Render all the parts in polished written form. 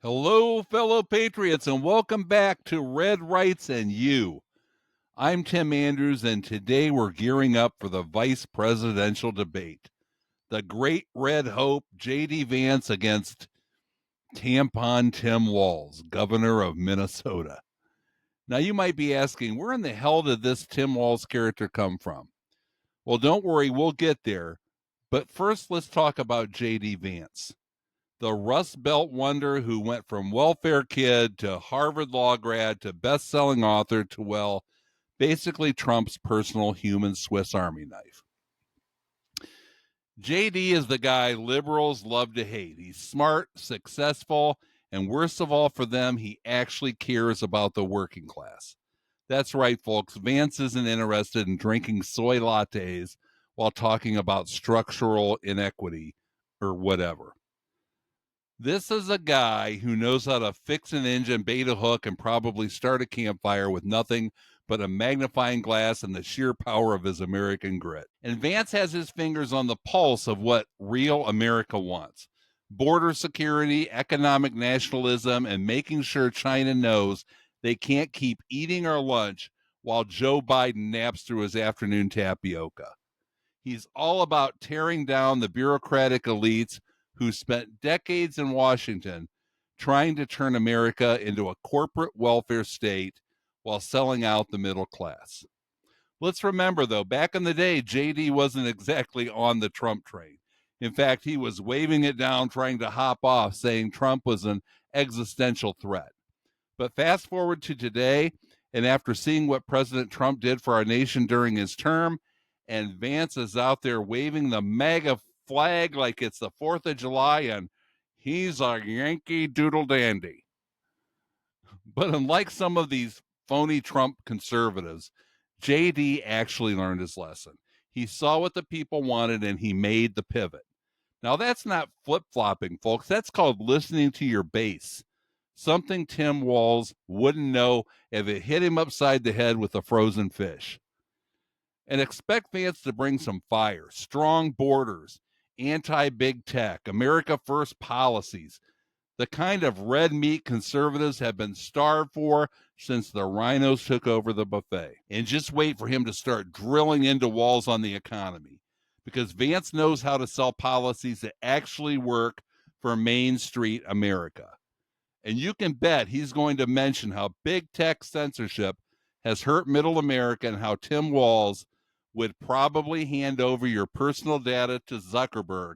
Hello, fellow patriots, and welcome back to Red Rights and You. I'm Tim Andrews, and today we're gearing up for the vice presidential debate. The Great Red Hope, J.D. Vance against Tampon Tim Walz, governor of Minnesota. Now, you might be asking, where in the hell did this Tim Walz character come from? Well, don't worry, we'll get there. But first, let's talk about J.D. Vance, the Rust Belt wonder who went from welfare kid to Harvard law grad to best-selling author to, well, basically Trump's personal human Swiss Army knife. JD is the guy liberals love to hate. He's smart, successful, and worst of all for them, he actually cares about the working class. That's right, folks. Vance isn't interested in drinking soy lattes while talking about structural inequity or whatever. This is a guy who knows how to fix an engine, bait a hook, and probably start a campfire with nothing but a magnifying glass and the sheer power of his American grit. And Vance has his fingers on the pulse of what real America wants: border security, economic nationalism, and making sure China knows they can't keep eating our lunch while Joe Biden naps through his afternoon tapioca. He's all about tearing down the bureaucratic elites who spent decades in Washington trying to turn America into a corporate welfare state while selling out the middle class. Let's remember, though, back in the day, JD wasn't exactly on the Trump train. In fact, he was waving it down, trying to hop off, saying Trump was an existential threat. But fast forward to today, and after seeing what President Trump did for our nation during his term, and Vance is out there waving the MAGA flag like it's the 4th of July, and he's a Yankee Doodle Dandy. But unlike some of these phony Trump conservatives, JD actually learned his lesson. He saw what the people wanted and he made the pivot. Now, that's not flip-flopping, folks. That's called listening to your base. Something Tim Walz wouldn't know if it hit him upside the head with a frozen fish. And expect Vance to bring some fire, strong borders, anti-big tech, America First policies, the kind of red meat conservatives have been starved for since the rhinos took over the buffet. And just wait for him to start drilling into Walz on the economy, because Vance knows how to sell policies that actually work for Main Street America. And you can bet he's going to mention how big tech censorship has hurt middle America and how Tim Walz would probably hand over your personal data to Zuckerberg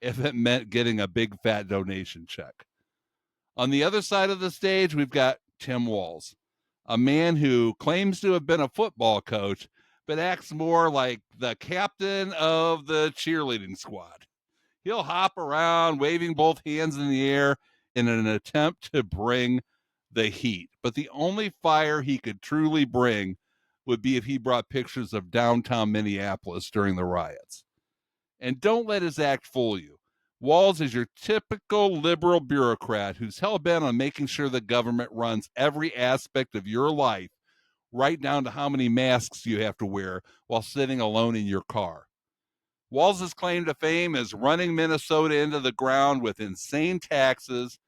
if it meant getting a big fat donation check. On the other side of the stage, we've got Tim Walz, a man who claims to have been a football coach, but acts more like the captain of the cheerleading squad. He'll hop around, waving both hands in the air in an attempt to bring the heat. But the only fire he could truly bring would be if he brought pictures of downtown Minneapolis during the riots. And don't let his act fool you. Walz is your typical liberal bureaucrat who's hell-bent on making sure the government runs every aspect of your life, right down to how many masks you have to wear while sitting alone in your car. Walz's claim to fame is running Minnesota into the ground with insane taxes,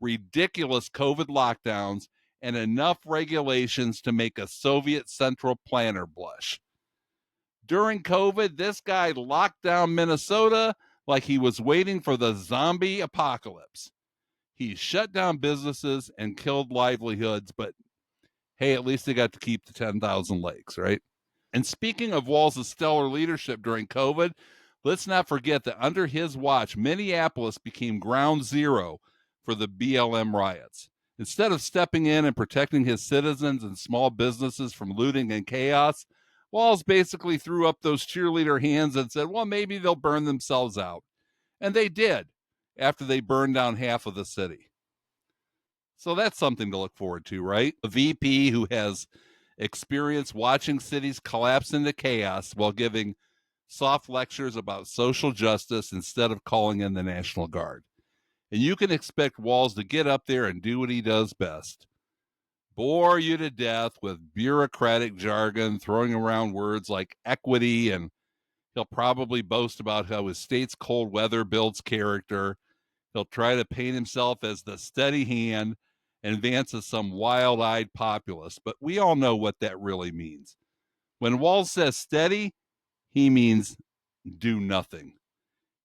ridiculous COVID lockdowns, and enough regulations to make a Soviet central planner blush. During COVID, this guy locked down Minnesota like he was waiting for the zombie apocalypse. He shut down businesses and killed livelihoods, but hey, at least they got to keep the 10,000 lakes, right? And speaking of Walz's stellar leadership during COVID, let's not forget that under his watch, Minneapolis became ground zero for the BLM riots. Instead of stepping in and protecting his citizens and small businesses from looting and chaos, Walz basically threw up those cheerleader hands and said, well, maybe they'll burn themselves out. And they did, after they burned down half of the city. So that's something to look forward to, right? A VP who has experience watching cities collapse into chaos while giving soft lectures about social justice instead of calling in the National Guard. And you can expect Walz to get up there and do what he does best: bore you to death with bureaucratic jargon, throwing around words like equity, and he'll probably boast about how his state's cold weather builds character. He'll try to paint himself as the steady hand and Vance as some wild eyed populist, but we all know what that really means. When Walz says steady, he means do nothing.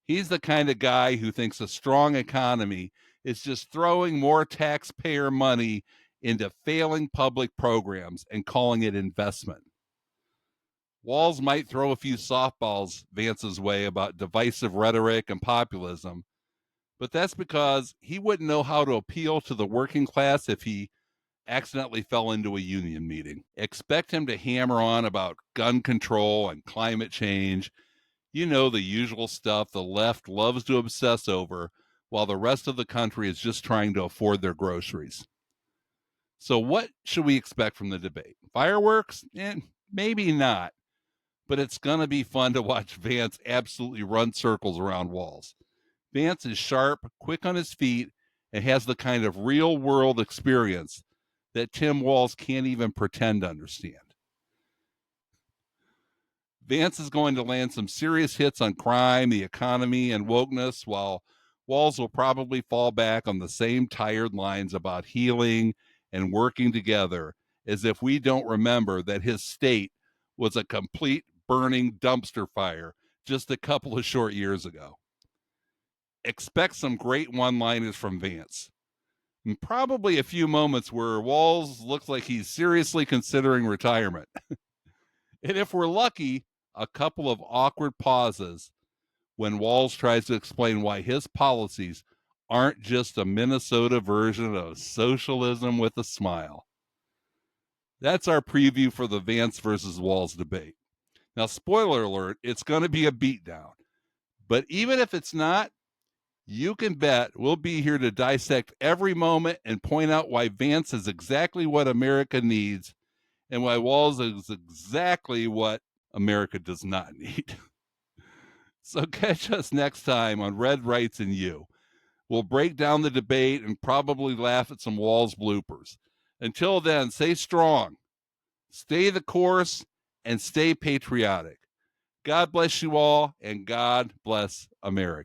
He's the kind of guy who thinks a strong economy is just throwing more taxpayer money into failing public programs and calling it investment. Walz might throw a few softballs Vance's way about divisive rhetoric and populism, but that's because he wouldn't know how to appeal to the working class if he accidentally fell into a union meeting. Expect him to hammer on about gun control and climate change. You know, the usual stuff the left loves to obsess over while the rest of the country is just trying to afford their groceries. So, what should we expect from the debate? Fireworks? Maybe not, but it's going to be fun to watch Vance absolutely run circles around Walz. Vance is sharp, quick on his feet, and has the kind of real world experience that Tim Walz can't even pretend to understand. Vance is going to land some serious hits on crime, the economy, and wokeness, while Walz will probably fall back on the same tired lines about healing and working together, as if we don't remember that his state was a complete burning dumpster fire just a couple of short years ago. Expect some great one-liners from Vance. And probably a few moments where Walz looks like he's seriously considering retirement. And if we're lucky, a couple of awkward pauses when Walz tries to explain why his policies aren't just a Minnesota version of socialism with a smile. That's our preview for the Vance versus Walz debate. Now, spoiler alert, it's going to be a beatdown. But even if it's not, you can bet we'll be here to dissect every moment and point out why Vance is exactly what America needs and why Walz is exactly what America does not need. So catch us next time on Red, Rights, and You. We'll break down the debate and probably laugh at some Walz bloopers. Until then, stay strong, stay the course, and stay patriotic. God bless you all, and God bless America.